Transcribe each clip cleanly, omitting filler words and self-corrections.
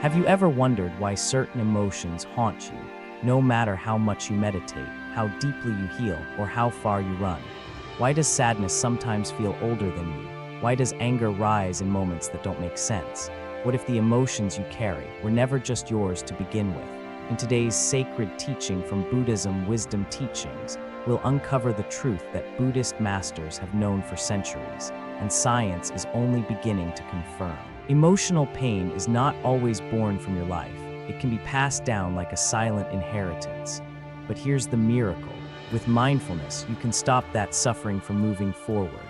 Have you ever wondered why certain emotions haunt you, no matter how much you meditate, how deeply you heal, or how far you run? Why does sadness sometimes feel older than you? Why does anger rise in moments that don't make sense? What if the emotions you carry were never just yours to begin with? In today's sacred teaching from Buddhism Wisdom Teachings, we'll uncover the truth that Buddhist masters have known for centuries, and science is only beginning to confirm. Emotional pain is not always born from your life. It can be passed down like a silent inheritance. But here's the miracle. With mindfulness, you can stop that suffering from moving forward.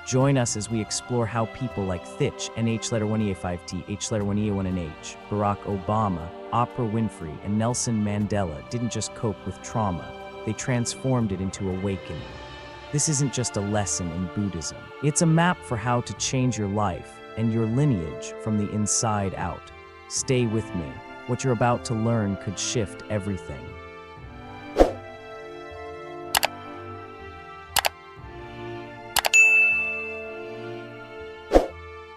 Join us as we explore how people like Thích, H-1EA5T, H-1EA1NH, Barack Obama, Oprah Winfrey, and Nelson Mandela didn't just cope with trauma, they transformed it into awakening. This isn't just a lesson in Buddhism. It's a map for how to change your life and your lineage from the inside out. Stay with me. What you're about to learn could shift everything.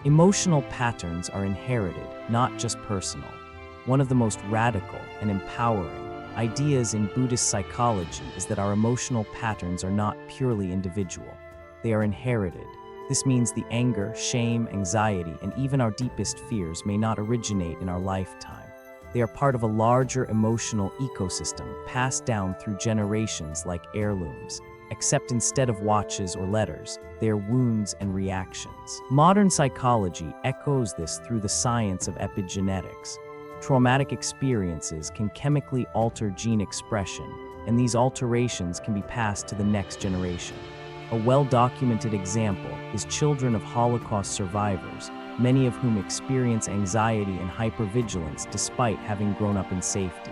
Emotional patterns are inherited, not just personal. One of the most radical and empowering ideas in Buddhist psychology is that our emotional patterns are not purely individual. They are inherited. This means the anger, shame, anxiety, and even our deepest fears may not originate in our lifetime. They are part of a larger emotional ecosystem passed down through generations like heirlooms. Except instead of watches or letters, they are wounds and reactions. Modern psychology echoes this through the science of epigenetics. Traumatic experiences can chemically alter gene expression, and these alterations can be passed to the next generation. A well-documented example is children of Holocaust survivors, many of whom experience anxiety and hypervigilance despite having grown up in safety.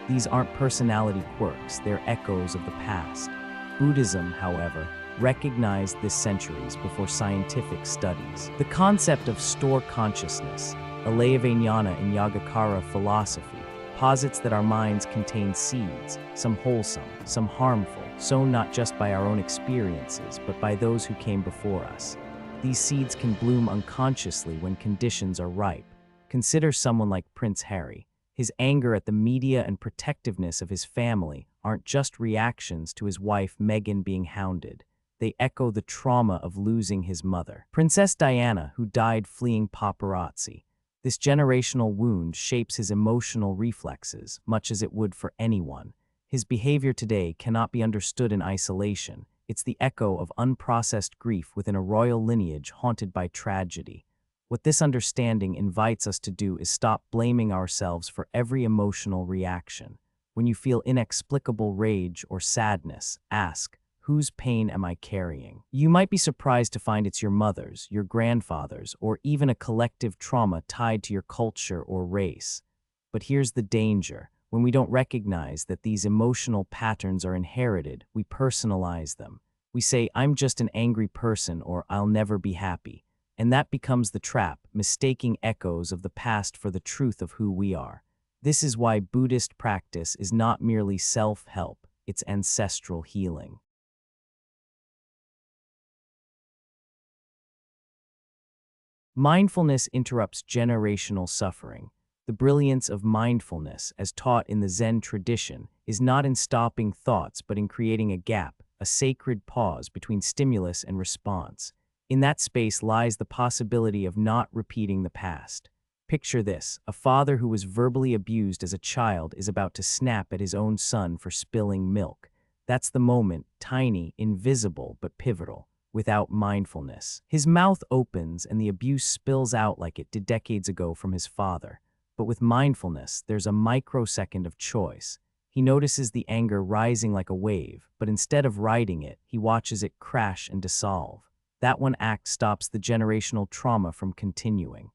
These aren't personality quirks, they're echoes of the past. Buddhism, however, recognized this centuries before scientific studies. The concept of store consciousness, Alayavajnana in Yogacara philosophy, posits that our minds contain seeds, some wholesome, some harmful, sown not just by our own experiences, but by those who came before us. These seeds can bloom unconsciously when conditions are ripe. Consider someone like Prince Harry. His anger at the media and protectiveness of his family aren't just reactions to his wife Meghan being hounded. They echo the trauma of losing his mother. Princess Diana, who died fleeing paparazzi. This generational wound shapes his emotional reflexes, much as it would for anyone. His behavior today cannot be understood in isolation. It's the echo of unprocessed grief within a royal lineage haunted by tragedy. What this understanding invites us to do is stop blaming ourselves for every emotional reaction. When you feel inexplicable rage or sadness, ask, whose pain am I carrying? You might be surprised to find it's your mother's, your grandfather's, or even a collective trauma tied to your culture or race. But here's the danger. When we don't recognize that these emotional patterns are inherited, we personalize them. We say, I'm just an angry person, or I'll never be happy. And that becomes the trap, mistaking echoes of the past for the truth of who we are. This is why Buddhist practice is not merely self-help, it's ancestral healing. Mindfulness interrupts generational suffering. The brilliance of mindfulness, as taught in the Zen tradition, is not in stopping thoughts but in creating a gap, a sacred pause between stimulus and response. In that space lies the possibility of not repeating the past. Picture this: a father who was verbally abused as a child is about to snap at his own son for spilling milk. That's the moment, tiny, invisible, but pivotal. Without mindfulness, his mouth opens and the abuse spills out like it did decades ago from his father. But with mindfulness, there's a microsecond of choice. He notices the anger rising like a wave, but instead of riding it, he watches it crash and dissolve. That one act stops the generational trauma from continuing.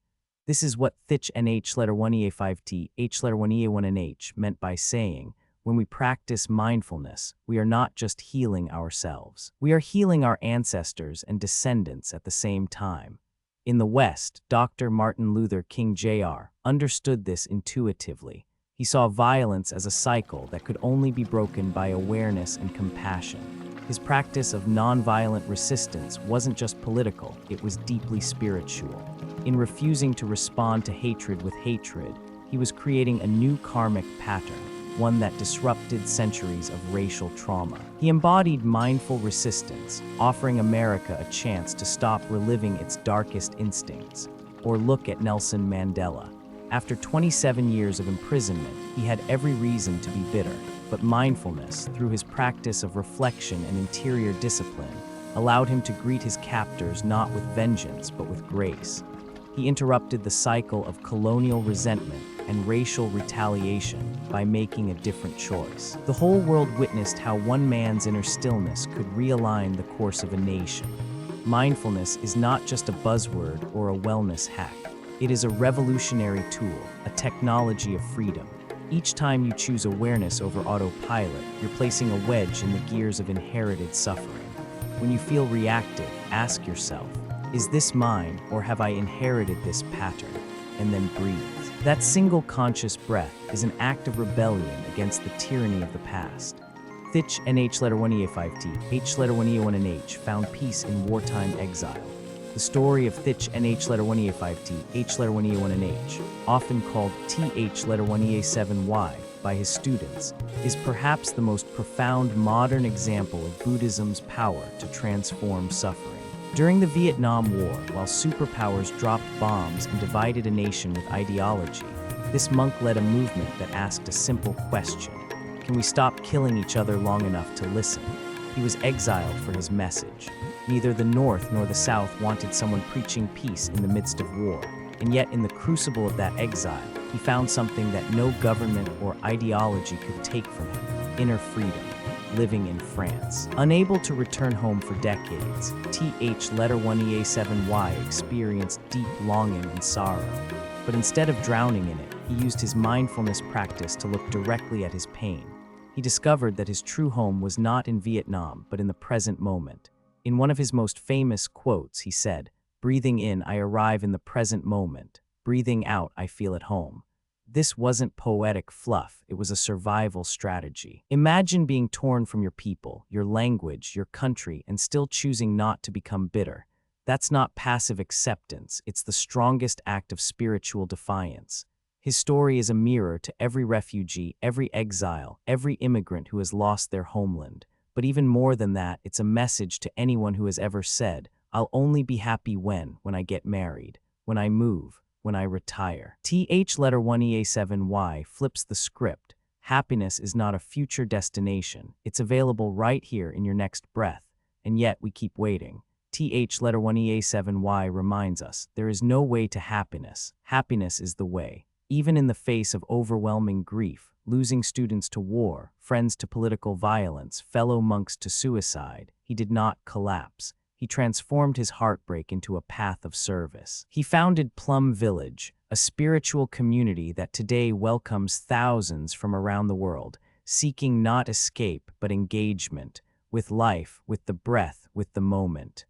This is what Thích H-1EA5T, H-1EA1NH meant by saying, when we practice mindfulness, we are not just healing ourselves. We are healing our ancestors and descendants at the same time. In the West, Dr. Martin Luther King Jr. understood this intuitively. He saw violence as a cycle that could only be broken by awareness and compassion. His practice of nonviolent resistance wasn't just political, it was deeply spiritual. In refusing to respond to hatred with hatred, He was creating a new karmic pattern, one that disrupted centuries of racial trauma. He embodied mindful resistance, offering America a chance to stop reliving its darkest instincts. Or look at Nelson Mandela. After 27 years of imprisonment, he had every reason to be bitter, but mindfulness, through his practice of reflection and interior discipline, allowed him to greet his captors not with vengeance but with grace. He interrupted the cycle of colonial resentment and racial retaliation by making a different choice. The whole world witnessed how one man's inner stillness could realign the course of a nation. Mindfulness is not just a buzzword or a wellness hack. It is a revolutionary tool, a technology of freedom. Each time you choose awareness over autopilot, you're placing a wedge in the gears of inherited suffering. When you feel reactive, ask yourself, is this mine or have I inherited this pattern? And then breathe. That single conscious breath is an act of rebellion against the tyranny of the past. Thích Nhất Hạnh found peace in wartime exile. The story of Thích Nhất Hạnh, often called Th7Y by his students, is perhaps the most profound modern example of Buddhism's power to transform suffering. During the Vietnam War, while superpowers dropped bombs and divided a nation with ideology, this monk led a movement that asked a simple question: can we stop killing each other long enough to listen? He was exiled for his message. Neither the North nor the South wanted someone preaching peace in the midst of war, and yet in the crucible of that exile, he found something that no government or ideology could take from him: inner freedom. Living in France. Unable to return home for decades, Th7Y experienced deep longing and sorrow. But instead of drowning in it, he used his mindfulness practice to look directly at his pain. He discovered that his true home was not in Vietnam, but in the present moment. In one of his most famous quotes, he said, "Breathing in, I arrive in the present moment. Breathing out, I feel at home." This wasn't poetic fluff, it was a survival strategy. Imagine being torn from your people, your language, your country, and still choosing not to become bitter. That's not passive acceptance, it's the strongest act of spiritual defiance. His story is a mirror to every refugee, every exile, every immigrant who has lost their homeland. But even more than that, it's a message to anyone who has ever said, "I'll only be happy when I get married, when I move, when I retire." Th7Y flips the script. Happiness is not a future destination. It's available right here in your next breath. And yet we keep waiting. Th7Y reminds us, there is no way to happiness. Happiness is the way. Even in the face of overwhelming grief, losing students to war, friends to political violence, fellow monks to suicide, he did not collapse. He transformed his heartbreak into a path of service. He founded Plum Village, a spiritual community that today welcomes thousands from around the world, seeking not escape but engagement, with life, with the breath, with the moment.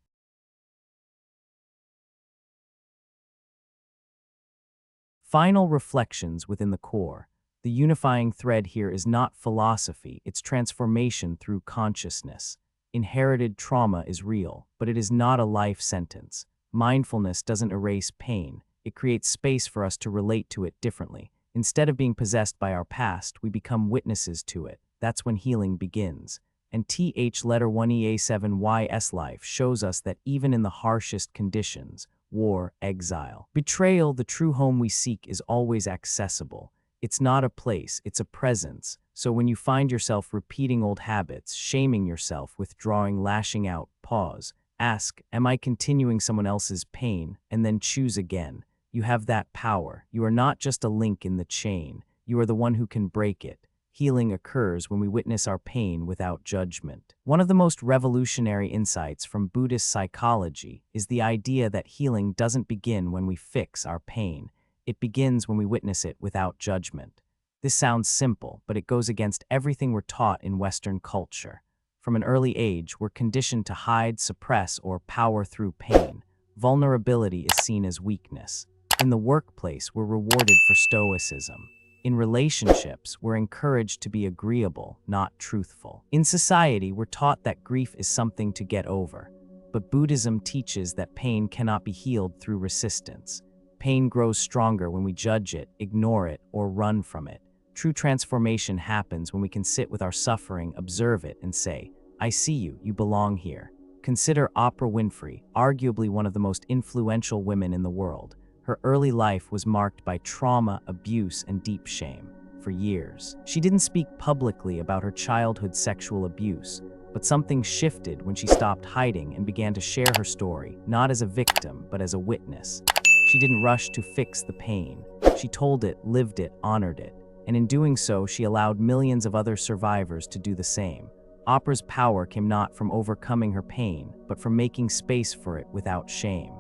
Final reflections within the core. The unifying thread here is not philosophy, it's transformation through consciousness. Inherited trauma is real, but it is not a life sentence. Mindfulness doesn't erase pain. It creates space for us to relate to it differently. Instead of being possessed by our past, we become witnesses to it. That's when healing begins. And Th7Y's life shows us that even in the harshest conditions, war, exile, betrayal, the true home we seek is always accessible. It's not a place, it's a presence. So when you find yourself repeating old habits, shaming yourself, withdrawing, lashing out, pause. Ask, am I continuing someone else's pain? And then choose again. You have that power. You are not just a link in the chain. You are the one who can break it. Healing occurs when we witness our pain without judgment. One of the most revolutionary insights from Buddhist psychology is the idea that healing doesn't begin when we fix our pain. It begins when we witness it without judgment. This sounds simple, but it goes against everything we're taught in Western culture. From an early age, we're conditioned to hide, suppress, or power through pain. Vulnerability is seen as weakness. In the workplace, we're rewarded for stoicism. In relationships, we're encouraged to be agreeable, not truthful. In society, we're taught that grief is something to get over. But Buddhism teaches that pain cannot be healed through resistance. Pain grows stronger when we judge it, ignore it, or run from it. True transformation happens when we can sit with our suffering, observe it, and say, I see you, you belong here. Consider Oprah Winfrey, arguably one of the most influential women in the world. Her early life was marked by trauma, abuse, and deep shame. For years, she didn't speak publicly about her childhood sexual abuse, but something shifted when she stopped hiding and began to share her story, not as a victim, but as a witness. She didn't rush to fix the pain. She told it, lived it, honored it. And in doing so, she allowed millions of other survivors to do the same. Oprah's power came not from overcoming her pain, but from making space for it without shame.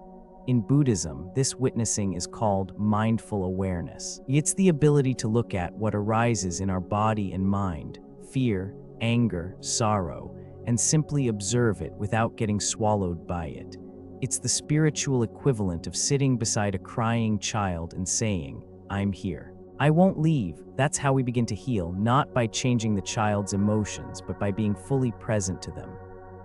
In Buddhism, this witnessing is called mindful awareness. It's the ability to look at what arises in our body and mind, fear, anger, sorrow, and simply observe it without getting swallowed by it. It's the spiritual equivalent of sitting beside a crying child and saying, I'm here. I won't leave. That's how we begin to heal, not by changing the child's emotions, but by being fully present to them.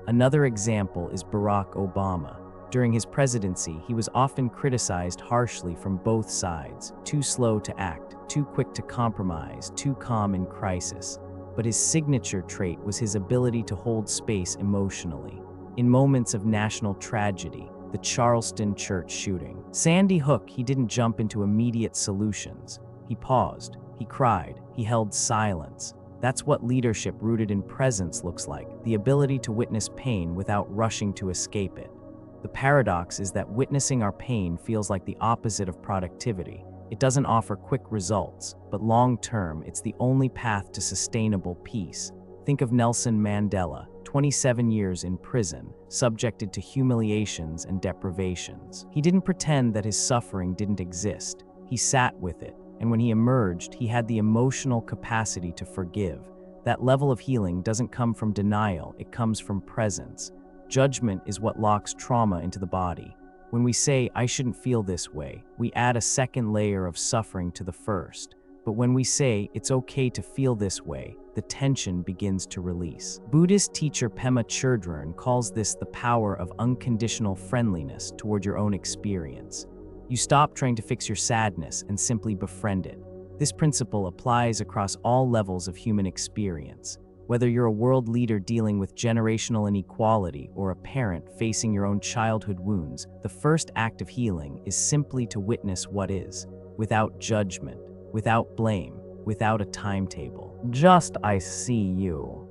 Another example is Barack Obama. During his presidency, he was often criticized harshly from both sides, too slow to act, too quick to compromise, too calm in crisis. But his signature trait was his ability to hold space emotionally. In moments of national tragedy, the Charleston church shooting, Sandy Hook, he didn't jump into immediate solutions. He paused, he cried, he held silence. That's what leadership rooted in presence looks like, the ability to witness pain without rushing to escape it. The paradox is that witnessing our pain feels like the opposite of productivity. It doesn't offer quick results, but long-term, it's the only path to sustainable peace. Think of Nelson Mandela, 27 years in prison, subjected to humiliations and deprivations. He didn't pretend that his suffering didn't exist. He sat with it, and when he emerged, he had the emotional capacity to forgive. That level of healing doesn't come from denial, it comes from presence. Judgment is what locks trauma into the body. When we say, I shouldn't feel this way, we add a second layer of suffering to the first. But when we say, it's okay to feel this way, the tension begins to release. Buddhist teacher Pema Chodron calls this the power of unconditional friendliness toward your own experience. You stop trying to fix your sadness and simply befriend it. This principle applies across all levels of human experience. Whether you're a world leader dealing with generational inequality or a parent facing your own childhood wounds, the first act of healing is simply to witness what is, without judgment, without blame, without a timetable. Just I see you.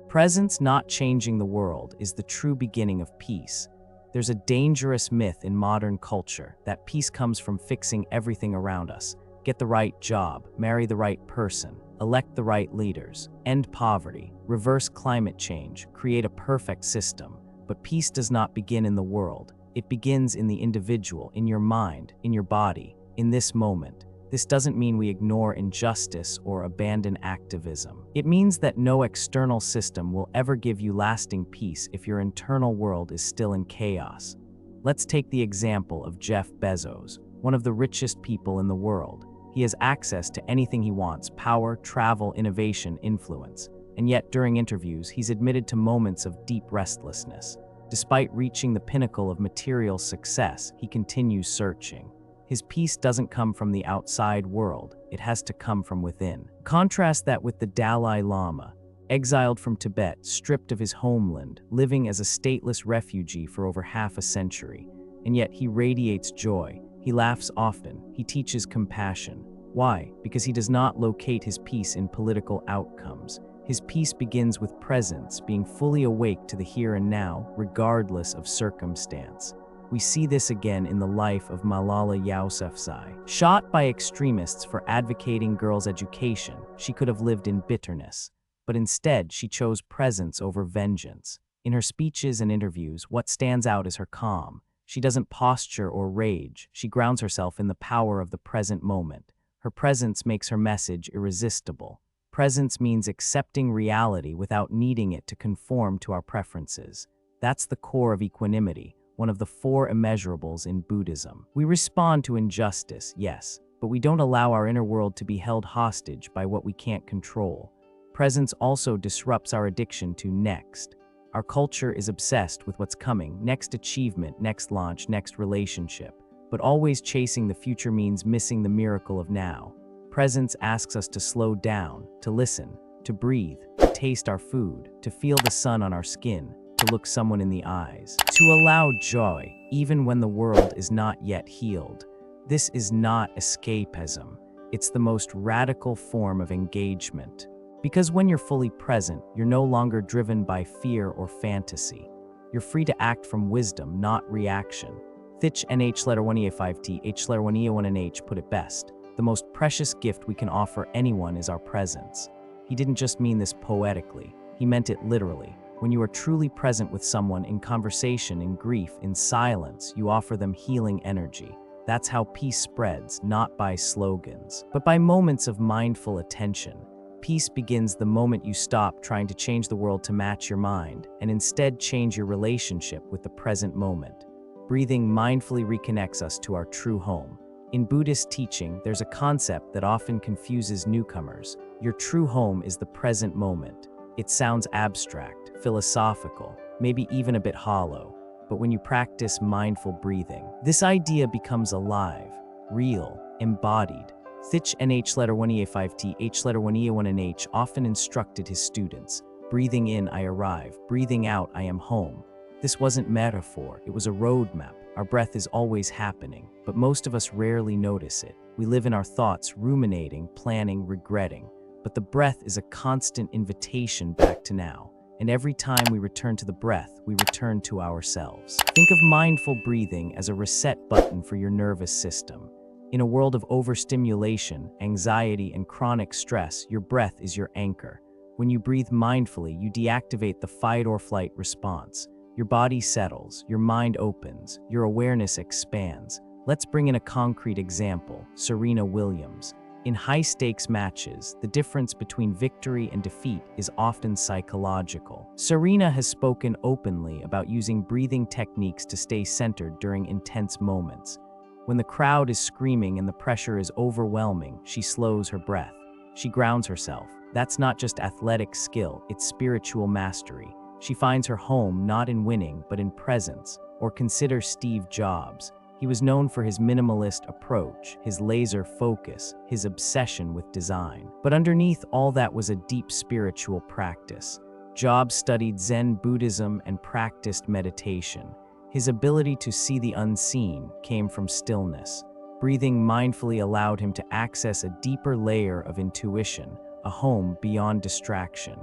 Presence not changing the world is the true beginning of peace. There's a dangerous myth in modern culture that peace comes from fixing everything around us. Get the right job, marry the right person, elect the right leaders, end poverty, reverse climate change, create a perfect system. But peace does not begin in the world. It begins in the individual, in your mind, in your body, in this moment. This doesn't mean we ignore injustice or abandon activism. It means that no external system will ever give you lasting peace if your internal world is still in chaos. Let's take the example of Jeff Bezos, one of the richest people in the world. He has access to anything he wants: power, travel, innovation, influence. And yet, during interviews, he's admitted to moments of deep restlessness. Despite reaching the pinnacle of material success, he continues searching. His peace doesn't come from the outside world, it has to come from within. Contrast that with the Dalai Lama, exiled from Tibet, stripped of his homeland, living as a stateless refugee for over half a century. And yet he radiates joy, he laughs often, he teaches compassion. Why? Because he does not locate his peace in political outcomes. His peace begins with presence, being fully awake to the here and now, regardless of circumstance. We see this again in the life of Malala Yousafzai. Shot by extremists for advocating girls' education, she could have lived in bitterness. But instead, she chose presence over vengeance. In her speeches and interviews, what stands out is her calm. She doesn't posture or rage. She grounds herself in the power of the present moment. Her presence makes her message irresistible. Presence means accepting reality without needing it to conform to our preferences. That's the core of equanimity, one of the 4 immeasurables in Buddhism. We respond to injustice, yes, but we don't allow our inner world to be held hostage by what we can't control. Presence also disrupts our addiction to next. Our culture is obsessed with what's coming, next achievement, next launch, next relationship. But always chasing the future means missing the miracle of now. Presence asks us to slow down, to listen, to breathe, to taste our food, to feel the sun on our skin, to look someone in the eyes, to allow joy, even when the world is not yet healed. This is not escapism. It's the most radical form of engagement. Because when you're fully present, you're no longer driven by fear or fantasy. You're free to act from wisdom, not reaction. Thích Nh letter 1E5T H letter 1E1NH put it best. The most precious gift we can offer anyone is our presence. He didn't just mean this poetically. He meant it literally. When you are truly present with someone in conversation, in grief, in silence, you offer them healing energy. That's how peace spreads, not by slogans, but by moments of mindful attention. Peace begins the moment you stop trying to change the world to match your mind and instead change your relationship with the present moment. Breathing mindfully reconnects us to our true home. In Buddhist teaching, there's a concept that often confuses newcomers. Your true home is the present moment. It sounds abstract, philosophical, maybe even a bit hollow. But when you practice mindful breathing, this idea becomes alive, real, embodied. Thích Nh letter 1E5T H letter 1E1NH often instructed his students, breathing in, I arrive, breathing out, I am home. This wasn't metaphor, it was a roadmap. Our breath is always happening, but most of us rarely notice it. We live in our thoughts, ruminating, planning, regretting. But the breath is a constant invitation back to now. And every time we return to the breath, we return to ourselves. Think of mindful breathing as a reset button for your nervous system. In a world of overstimulation, anxiety, and chronic stress, your breath is your anchor. When you breathe mindfully, you deactivate the fight or flight response. Your body settles, your mind opens, your awareness expands. Let's bring in a concrete example, Serena Williams. In high-stakes matches, the difference between victory and defeat is often psychological. Serena has spoken openly about using breathing techniques to stay centered during intense moments. When the crowd is screaming and the pressure is overwhelming, she slows her breath. She grounds herself. That's not just athletic skill, it's spiritual mastery. She finds her home not in winning, but in presence. Or consider Steve Jobs. He was known for his minimalist approach, his laser focus, his obsession with design. But underneath all that was a deep spiritual practice. Jobs studied Zen Buddhism and practiced meditation. His ability to see the unseen came from stillness. Breathing mindfully allowed him to access a deeper layer of intuition, a home beyond distraction.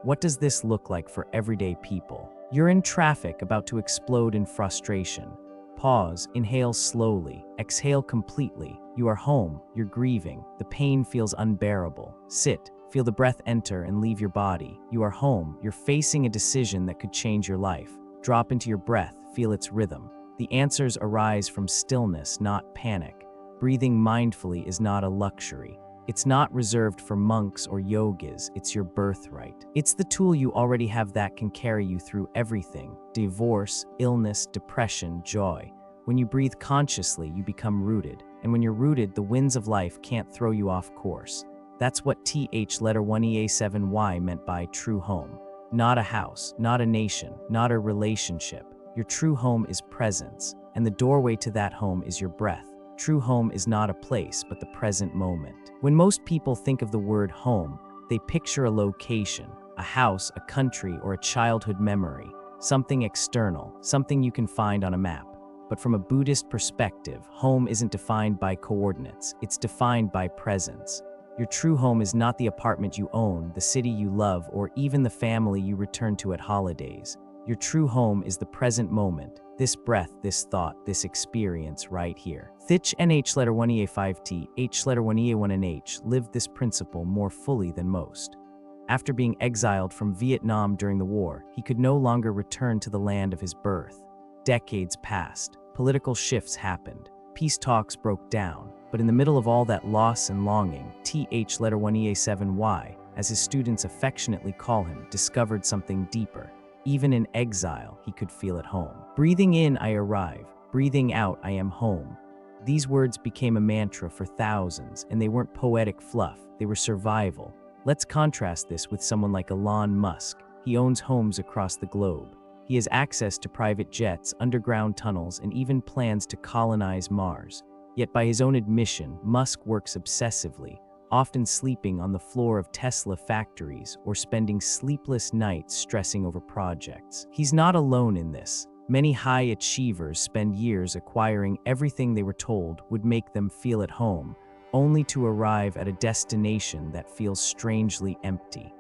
What does this look like for everyday people? You're in traffic about to explode in frustration. Pause, inhale slowly, exhale completely. You are home, you're grieving, the pain feels unbearable. Sit, feel the breath enter and leave your body. You are home, you're facing a decision that could change your life. Drop into your breath, feel its rhythm. The answers arise from stillness, not panic. Breathing mindfully is not a luxury. It's not reserved for monks or yogis, it's your birthright. It's the tool you already have that can carry you through everything: divorce, illness, depression, joy. When you breathe consciously, you become rooted. And when you're rooted, the winds of life can't throw you off course. That's what TH letter 1EA7Y meant by true home. Not a house, not a nation, not a relationship. Your true home is presence, and the doorway to that home is your breath. True home is not a place, but the present moment. When most people think of the word home, they picture a location, a house, a country, or a childhood memory, something external, something you can find on a map. But from a Buddhist perspective, home isn't defined by coordinates, it's defined by presence. Your true home is not the apartment you own, the city you love, or even the family you return to at holidays. Your true home is the present moment, this breath, this thought, this experience right here. Thích Nh letter 1EA5T, H letter 1EA1NH lived this principle more fully than most. After being exiled from Vietnam during the war, he could no longer return to the land of his birth. Decades passed, political shifts happened, peace talks broke down, but in the middle of all that loss and longing, TH letter 1EA7Y, as his students affectionately call him, discovered something deeper. Even in exile, he could feel at home. Breathing in, I arrive. Breathing out, I am home. These words became a mantra for thousands, and they weren't poetic fluff, they were survival. Let's contrast this with someone like Elon Musk. He owns homes across the globe. He has access to private jets, underground tunnels, and even plans to colonize Mars. Yet by his own admission, Musk works obsessively, often sleeping on the floor of Tesla factories or spending sleepless nights stressing over projects. He's not alone in this. Many high achievers spend years acquiring everything they were told would make them feel at home, only to arrive at a destination that feels strangely empty.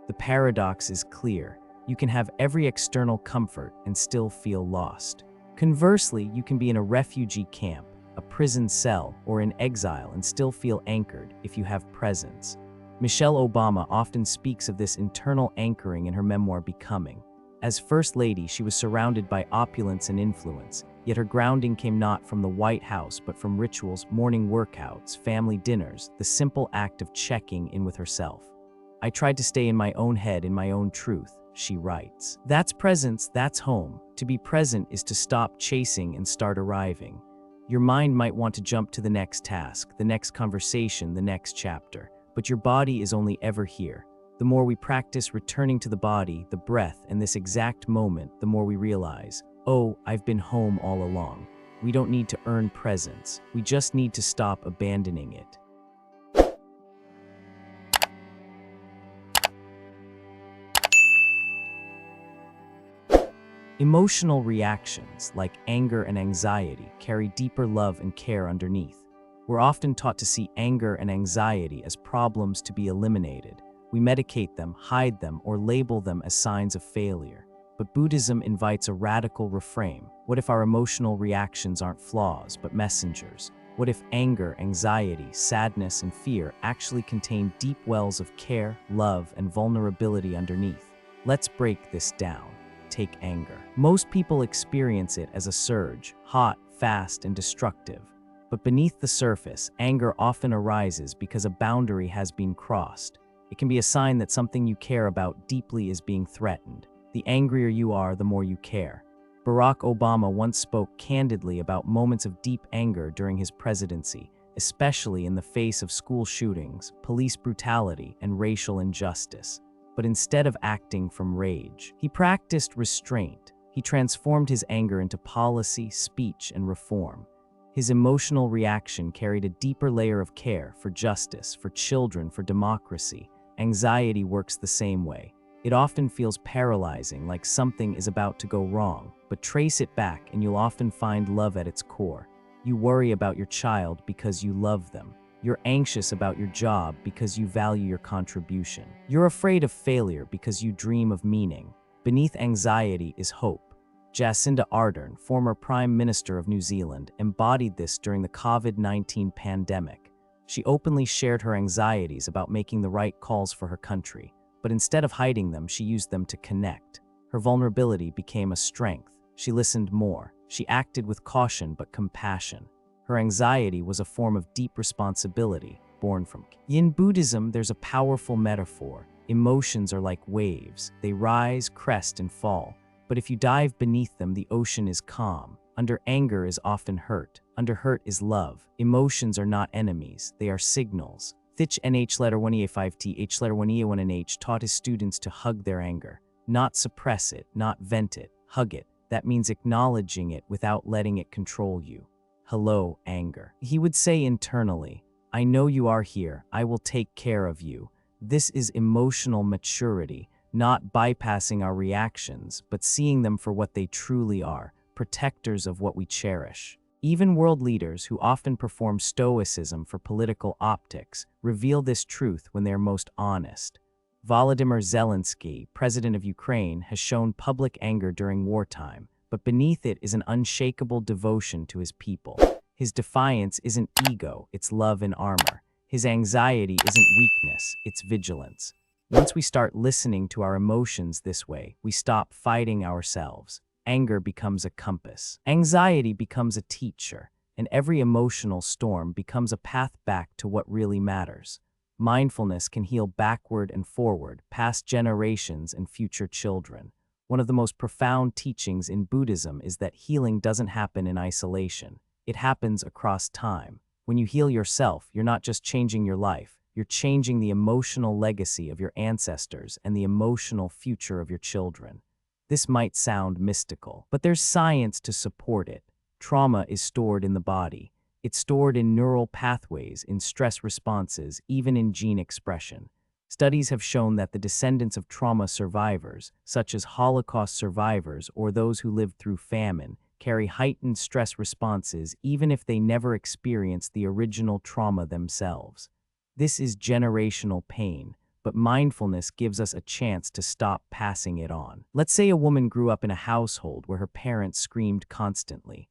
The paradox is clear. You can have every external comfort and still feel lost. Conversely, you can be in a refugee camp, a prison cell, or in exile and still feel anchored if you have presence. Michelle Obama often speaks of this internal anchoring in her memoir Becoming. As First Lady, she was surrounded by opulence and influence, yet her grounding came not from the White House but from rituals, morning workouts, family dinners, the simple act of checking in with herself. I tried to stay in my own head, in my own truth, she writes. That's presence, that's home. To be present is to stop chasing and start arriving. Your mind might want to jump to the next task, the next conversation, the next chapter, but your body is only ever here. The more we practice returning to the body, the breath, and this exact moment, the more we realize, oh, I've been home all along. We don't need to earn presence. We just need to stop abandoning it. Emotional reactions, like anger and anxiety, carry deeper love and care underneath. We're often taught to see anger and anxiety as problems to be eliminated. We medicate them, hide them, or label them as signs of failure. But Buddhism invites a radical reframe. What if our emotional reactions aren't flaws, but messengers? What if anger, anxiety, sadness, and fear actually contain deep wells of care, love, and vulnerability underneath? Let's break this down. Take anger. Most people experience it as a surge, hot, fast, and destructive. But beneath the surface, anger often arises because a boundary has been crossed. It can be a sign that something you care about deeply is being threatened. The angrier you are, the more you care. Barack Obama once spoke candidly about moments of deep anger during his presidency, especially in the face of school shootings, police brutality, and racial injustice. But instead of acting from rage, he practiced restraint. He transformed his anger into policy, speech, and reform. His emotional reaction carried a deeper layer of care for justice, for children, for democracy. Anxiety works the same way. It often feels paralyzing, like something is about to go wrong, but trace it back and you'll often find love at its core. You worry about your child because you love them. You're anxious about your job because you value your contribution. You're afraid of failure because you dream of meaning. Beneath anxiety is hope. Jacinda Ardern, former Prime Minister of New Zealand, embodied this during the COVID-19 pandemic. She openly shared her anxieties about making the right calls for her country, but instead of hiding them, she used them to connect. Her vulnerability became a strength. She listened more. She acted with caution but compassion. Her anxiety was a form of deep responsibility, born from. In Buddhism, there's a powerful metaphor. Emotions are like waves. They rise, crest, and fall. But if you dive beneath them, the ocean is calm. Under anger is often hurt. Under hurt is love. Emotions are not enemies. They are signals. Thích Nhất Hạnh 5th letter 1 taught his students to hug their anger. Not suppress it, not vent it. Hug it. That means acknowledging it without letting it control you. Hello, anger. He would say internally, I know you are here. I will take care of you. This is emotional maturity, not bypassing our reactions, but seeing them for what they truly are, protectors of what we cherish. Even world leaders who often perform stoicism for political optics reveal this truth when they are most honest. Volodymyr Zelensky, president of Ukraine, has shown public anger during wartime, but beneath it is an unshakable devotion to his people. His defiance isn't ego, it's love in armor. His anxiety isn't weakness, it's vigilance. Once we start listening to our emotions this way, we stop fighting ourselves. Anger becomes a compass. Anxiety becomes a teacher, and every emotional storm becomes a path back to what really matters. Mindfulness can heal backward and forward, past generations and future children. One of the most profound teachings in Buddhism is that healing doesn't happen in isolation. It happens across time. When you heal yourself, you're not just changing your life, You're changing the emotional legacy of your ancestors and the emotional future of your children. This might sound mystical, but there's science to support it. Trauma is stored in the body. It's stored in neural pathways, in stress responses, even in gene expression. Studies have shown that the descendants of trauma survivors, such as Holocaust survivors or those who lived through famine, carry heightened stress responses even if they never experienced the original trauma themselves. This is generational pain, but mindfulness gives us a chance to stop passing it on. Let's say a woman grew up in a household where her parents screamed constantly.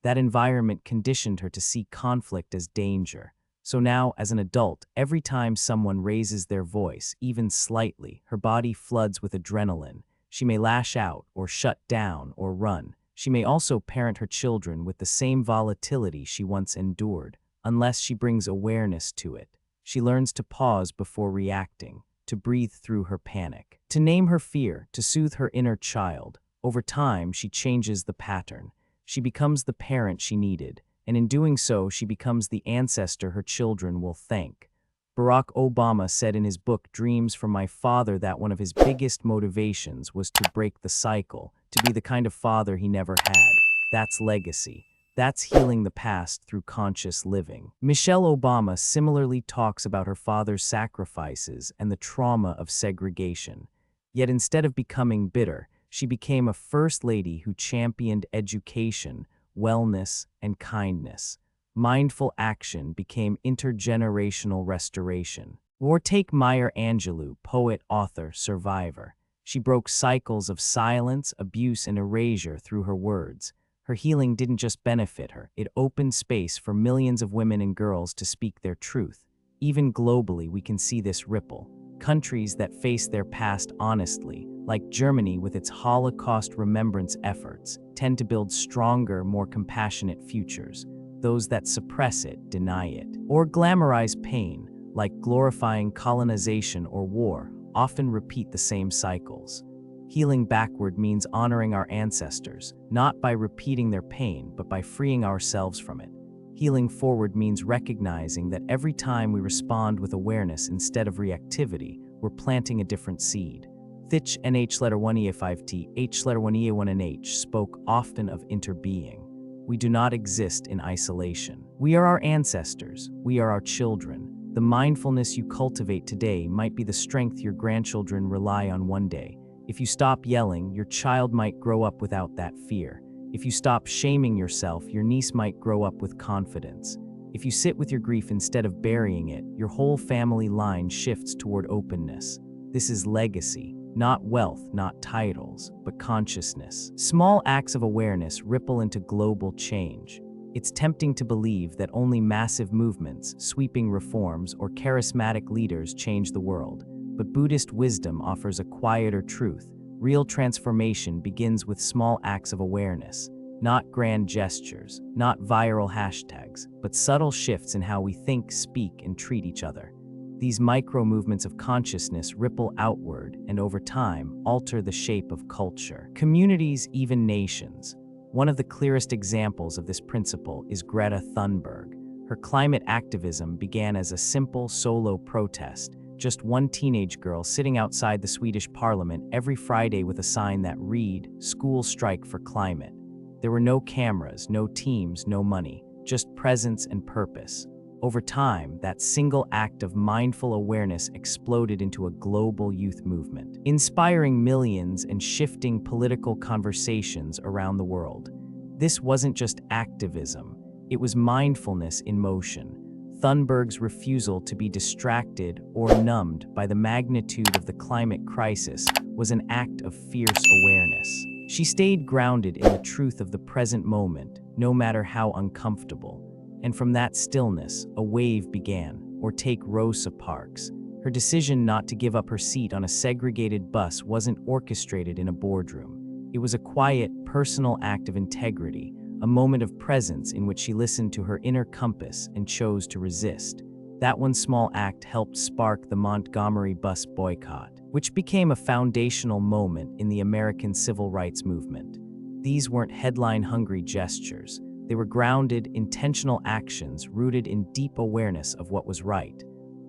That environment conditioned her to see conflict as danger. So now, as an adult, every time someone raises their voice, even slightly, her body floods with adrenaline. She may lash out, or shut down, or run. She may also parent her children with the same volatility she once endured, unless she brings awareness to it. She learns to pause before reacting, to breathe through her panic, to name her fear, to soothe her inner child. Over time, she changes the pattern. She becomes the parent she needed, and in doing so, she becomes the ancestor her children will thank. Barack Obama said in his book Dreams from My Father that one of his biggest motivations was to break the cycle, to be the kind of father he never had. That's legacy. That's healing the past through conscious living. Michelle Obama similarly talks about her father's sacrifices and the trauma of segregation. Yet instead of becoming bitter, she became a first lady who championed education, wellness, and kindness. Mindful action became intergenerational restoration. Or take Maya Angelou, poet, author, survivor. She broke cycles of silence, abuse, and erasure through her words. Her healing didn't just benefit her, it opened space for millions of women and girls to speak their truth. Even globally, we can see this ripple. Countries that face their past honestly, like Germany with its Holocaust remembrance efforts, tend to build stronger, more compassionate futures. Those that suppress it, deny it, or glamorize pain, like glorifying colonization or war, often repeat the same cycles. Healing backward means honoring our ancestors, not by repeating their pain, but by freeing ourselves from it. Healing forward means recognizing that every time we respond with awareness instead of reactivity, we're planting a different seed. Thích Nh letter 1E5T, H letter 1E1 and H spoke often of interbeing. We do not exist in isolation. We are our ancestors. We are our children. The mindfulness you cultivate today might be the strength your grandchildren rely on one day. If you stop yelling, your child might grow up without that fear. If you stop shaming yourself, your niece might grow up with confidence. If you sit with your grief instead of burying it, your whole family line shifts toward openness. This is legacy, not wealth, not titles, but consciousness. Small acts of awareness ripple into global change. It's tempting to believe that only massive movements, sweeping reforms, or charismatic leaders change the world. But Buddhist wisdom offers a quieter truth. Real transformation begins with small acts of awareness, not grand gestures, not viral hashtags, but subtle shifts in how we think, speak, and treat each other. These micro-movements of consciousness ripple outward and, over time, alter the shape of culture, communities, even nations. One of the clearest examples of this principle is Greta Thunberg. Her climate activism began as a simple solo protest, just one teenage girl sitting outside the Swedish parliament every Friday with a sign that read, "School strike for climate." There were no cameras, no teams, no money, just presence and purpose. Over time, that single act of mindful awareness exploded into a global youth movement, inspiring millions and shifting political conversations around the world. This wasn't just activism, it was mindfulness in motion. Thunberg's refusal to be distracted or numbed by the magnitude of the climate crisis was an act of fierce awareness. She stayed grounded in the truth of the present moment, no matter how uncomfortable. And from that stillness, a wave began. Or take Rosa Parks. Her decision not to give up her seat on a segregated bus wasn't orchestrated in a boardroom. It was a quiet, personal act of integrity, a moment of presence in which she listened to her inner compass and chose to resist. That one small act helped spark the Montgomery bus boycott, which became a foundational moment in the American civil rights movement. These weren't headline-hungry gestures. They were grounded, intentional actions rooted in deep awareness of what was right.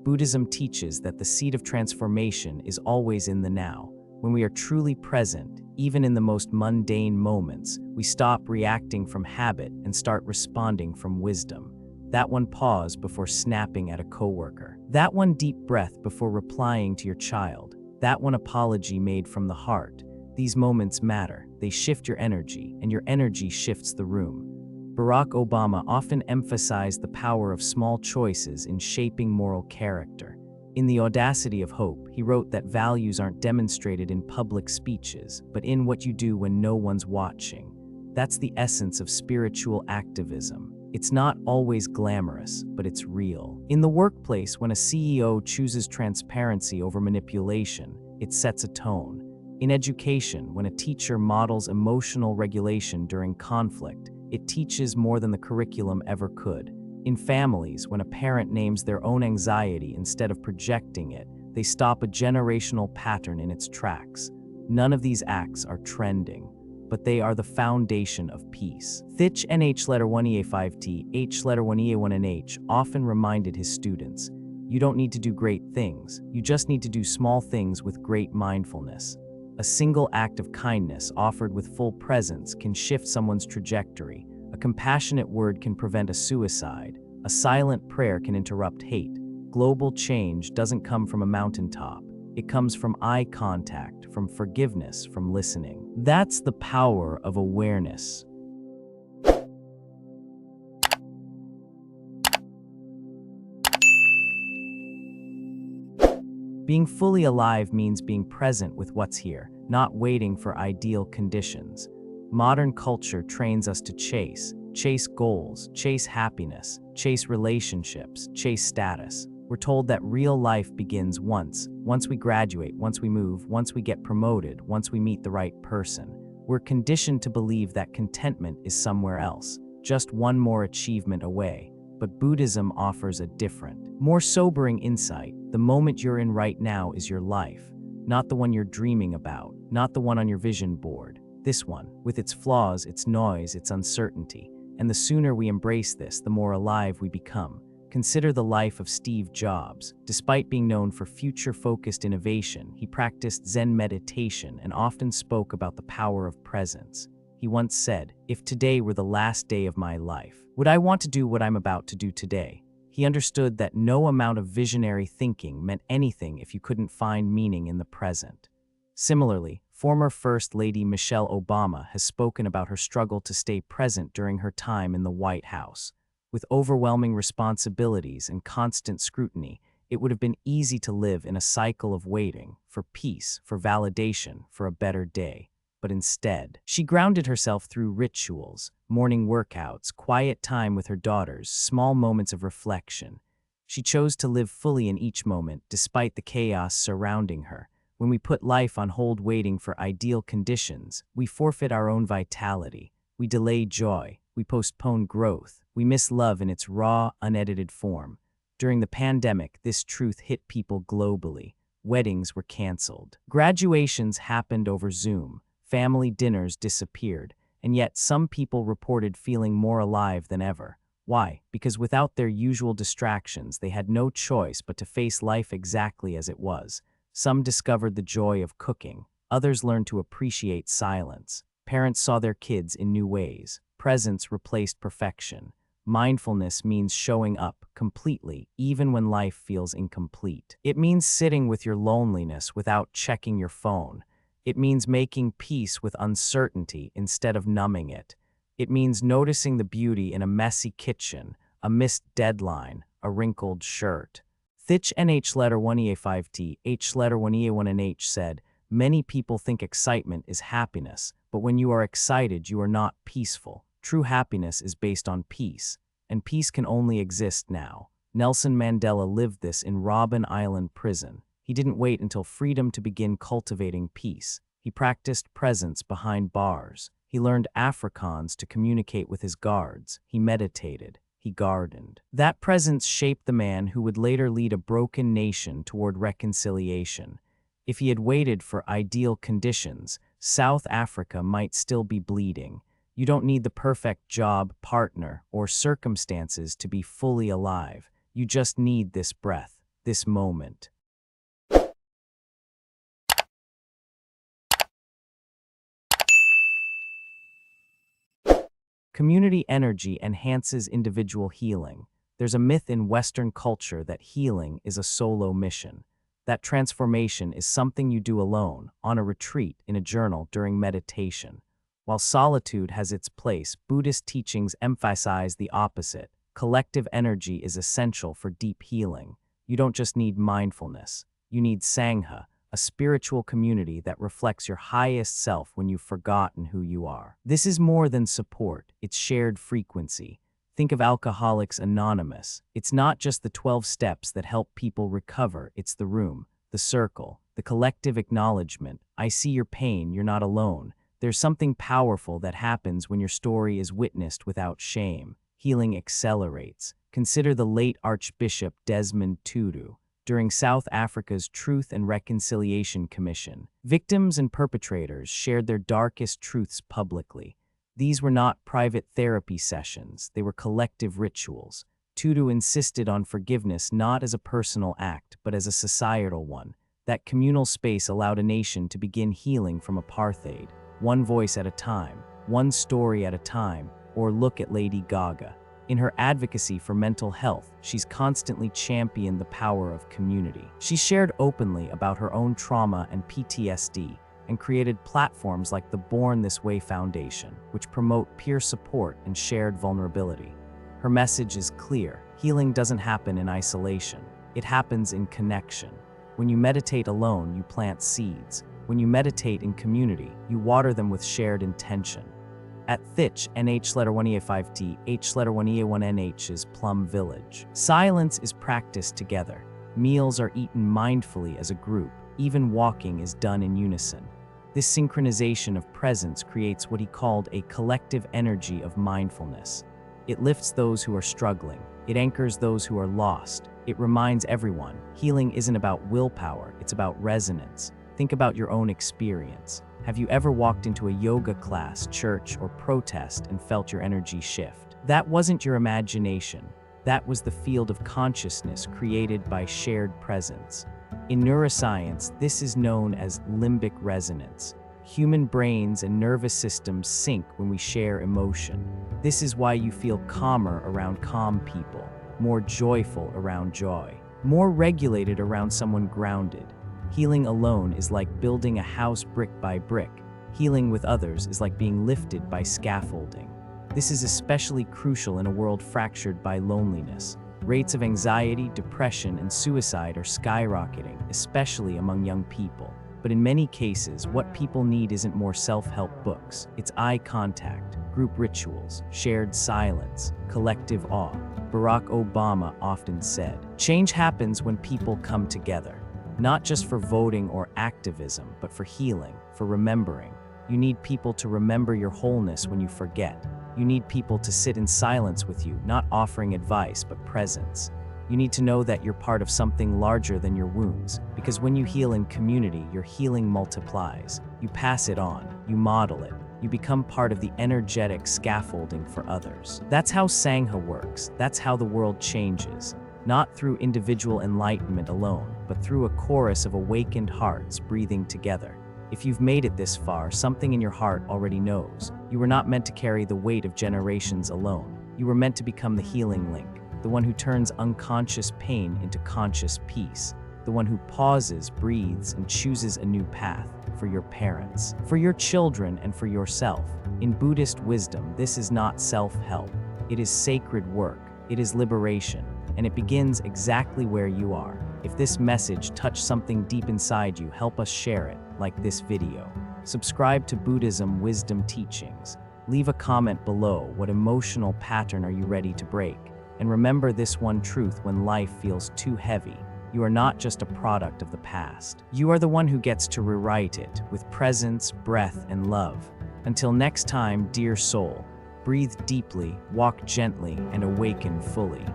Buddhism teaches that the seed of transformation is always in the now. When we are truly present, even in the most mundane moments, we stop reacting from habit and start responding from wisdom. That one pause before snapping at a coworker. That one deep breath before replying to your child. That one apology made from the heart. These moments matter. They shift your energy, and your energy shifts the room. Barack Obama often emphasized the power of small choices in shaping moral character. In The Audacity of Hope, he wrote that values aren't demonstrated in public speeches, but in what you do when no one's watching. That's the essence of spiritual activism. It's not always glamorous, but it's real. In the workplace, when a CEO chooses transparency over manipulation, it sets a tone. In education, when a teacher models emotional regulation during conflict, it teaches more than the curriculum ever could. In families, when a parent names their own anxiety instead of projecting it, they stop a generational pattern in its tracks. None of these acts are trending, but they are the foundation of peace. Thích Nhất letter 1EA5T, H letter 1EA1NH often reminded his students, you don't need to do great things, you just need to do small things with great mindfulness. A single act of kindness offered with full presence can shift someone's trajectory. A compassionate word can prevent a suicide. A silent prayer can interrupt hate. Global change doesn't come from a mountaintop. It comes from eye contact, from forgiveness, from listening. That's the power of awareness. Being fully alive means being present with what's here, not waiting for ideal conditions. Modern culture trains us to chase goals, chase happiness, chase relationships, chase status. We're told that real life begins once we graduate, once we move, once we get promoted, once we meet the right person. We're conditioned to believe that contentment is somewhere else, just one more achievement away. But Buddhism offers a different, more sobering insight. The moment you're in right now is your life, not the one you're dreaming about, not the one on your vision board. This one, with its flaws, its noise, its uncertainty. And the sooner we embrace this, the more alive we become. Consider the life of Steve Jobs. Despite being known for future-focused innovation, he practiced Zen meditation and often spoke about the power of presence. He once said, "If today were the last day of my life, would I want to do what I'm about to do today?" He understood that no amount of visionary thinking meant anything if you couldn't find meaning in the present. Similarly, former First Lady Michelle Obama has spoken about her struggle to stay present during her time in the White House. With overwhelming responsibilities and constant scrutiny, it would have been easy to live in a cycle of waiting for peace, for validation, for a better day. But instead, she grounded herself through rituals, morning workouts, quiet time with her daughters, small moments of reflection. She chose to live fully in each moment, despite the chaos surrounding her. When we put life on hold waiting for ideal conditions, we forfeit our own vitality. We delay joy. We postpone growth. We miss love in its raw, unedited form. During the pandemic, this truth hit people globally. Weddings were canceled. Graduations happened over Zoom. Family dinners disappeared, and yet some people reported feeling more alive than ever. Why? Because without their usual distractions, they had no choice but to face life exactly as it was. Some discovered the joy of cooking. Others learned to appreciate silence. Parents saw their kids in new ways. Presence replaced perfection. Mindfulness means showing up completely, even when life feels incomplete. It means sitting with your loneliness without checking your phone. It means making peace with uncertainty instead of numbing it. It means noticing the beauty in a messy kitchen, a missed deadline, a wrinkled shirt. Thích Nhất letter 1EA5T, H letter 1EA1NH said, "Many people think excitement is happiness, but when you are excited, you are not peaceful. True happiness is based on peace, and peace can only exist now." Nelson Mandela lived this in Robben Island prison. He didn't wait until freedom to begin cultivating peace. He practiced presence behind bars. He learned Afrikaans to communicate with his guards. He meditated. He gardened. That presence shaped the man who would later lead a broken nation toward reconciliation. If he had waited for ideal conditions, South Africa might still be bleeding. You don't need the perfect job, partner, or circumstances to be fully alive. You just need this breath, this moment. Community energy enhances individual healing. There's a myth in Western culture that healing is a solo mission. That transformation is something you do alone, on a retreat, in a journal, during meditation. While solitude has its place, Buddhist teachings emphasize the opposite. Collective energy is essential for deep healing. You don't just need mindfulness. You need Sangha, a spiritual community that reflects your highest self when you've forgotten who you are. This is more than support, it's shared frequency. Think of Alcoholics Anonymous. It's not just the 12 steps that help people recover, it's the room, the circle, the collective acknowledgement. I see your pain, you're not alone. There's something powerful that happens when your story is witnessed without shame. Healing accelerates. Consider the late Archbishop Desmond Tutu. During South Africa's Truth and Reconciliation Commission, victims and perpetrators shared their darkest truths publicly. These were not private therapy sessions, they were collective rituals. Tutu insisted on forgiveness not as a personal act, but as a societal one. That communal space allowed a nation to begin healing from apartheid, one voice at a time, one story at a time. Or look at Lady Gaga. In her advocacy for mental health, she's constantly championed the power of community. She shared openly about her own trauma and PTSD and created platforms like the Born This Way Foundation, which promote peer support and shared vulnerability. Her message is clear. Healing doesn't happen in isolation. It happens in connection. When you meditate alone, you plant seeds. When you meditate in community, you water them with shared intention. At Thich, NH1EA5T, H1EA1NH is Plum Village. Silence is practiced together. Meals are eaten mindfully as a group. Even walking is done in unison. This synchronization of presence creates what he called a collective energy of mindfulness. It lifts those who are struggling. It anchors those who are lost. It reminds everyone, healing isn't about willpower, it's about resonance. Think about your own experience. Have you ever walked into a yoga class, church, or protest and felt your energy shift? That wasn't your imagination. That was the field of consciousness created by shared presence. In neuroscience, this is known as limbic resonance. Human brains and nervous systems sync when we share emotion. This is why you feel calmer around calm people, more joyful around joy, more regulated around someone grounded. Healing alone is like building a house brick by brick. Healing with others is like being lifted by scaffolding. This is especially crucial in a world fractured by loneliness. Rates of anxiety, depression, and suicide are skyrocketing, especially among young people. But in many cases, what people need isn't more self-help books. It's eye contact, group rituals, shared silence, collective awe. Barack Obama often said, "Change happens when people come together." Not just for voting or activism, but for healing, for remembering. You need people to remember your wholeness when you forget. You need people to sit in silence with you, not offering advice, but presence. You need to know that you're part of something larger than your wounds, because when you heal in community, your healing multiplies. You pass it on, you model it, you become part of the energetic scaffolding for others. That's how Sangha works, that's how the world changes. Not through individual enlightenment alone, but through a chorus of awakened hearts breathing together. If you've made it this far, something in your heart already knows. You were not meant to carry the weight of generations alone. You were meant to become the healing link, the one who turns unconscious pain into conscious peace, the one who pauses, breathes, and chooses a new path for your parents, for your children, and for yourself. In Buddhist wisdom, this is not self-help. It is sacred work. It is liberation. And it begins exactly where you are. If this message touched something deep inside you, help us share it, like this video. Subscribe to Buddhism Wisdom Teachings. Leave a comment below. What emotional pattern are you ready to break? And remember this one truth: when life feels too heavy, you are not just a product of the past. You are the one who gets to rewrite it with presence, breath, and love. Until next time, dear soul, breathe deeply, walk gently, and awaken fully.